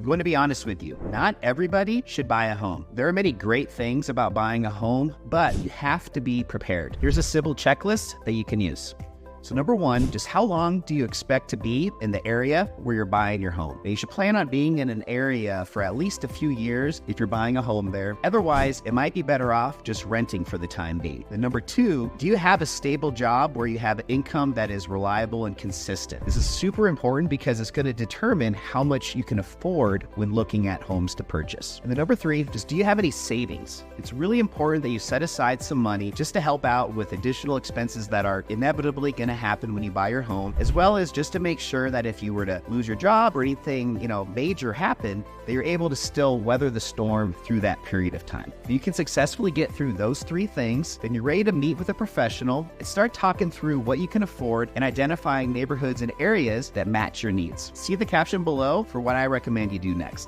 I'm going to be honest with you. Not everybody should buy a home. There are many great things about buying a home, but you have to be prepared. Here's a simple checklist that you can use. So number one, just how long do you expect to be in the area where you're buying your home? Now, you should plan on being in an area for at least a few years if you're buying a home there. Otherwise, it might be better off just renting for the time being. And number two, do you have a stable job where you have income that is reliable and consistent? This is super important because it's going to determine how much you can afford when looking at homes to purchase. And then number three, just do you have any savings? It's really important that you set aside some money just to help out with additional expenses that are inevitably going to happen when you buy your home, as well as just to make sure that if you were to lose your job or anything, major happen, that you're able to still weather the storm through that period of time. If you can successfully get through those three things, then you're ready to meet with a professional and start talking through what you can afford and identifying neighborhoods and areas that match your needs. See the caption below for what I recommend you do next.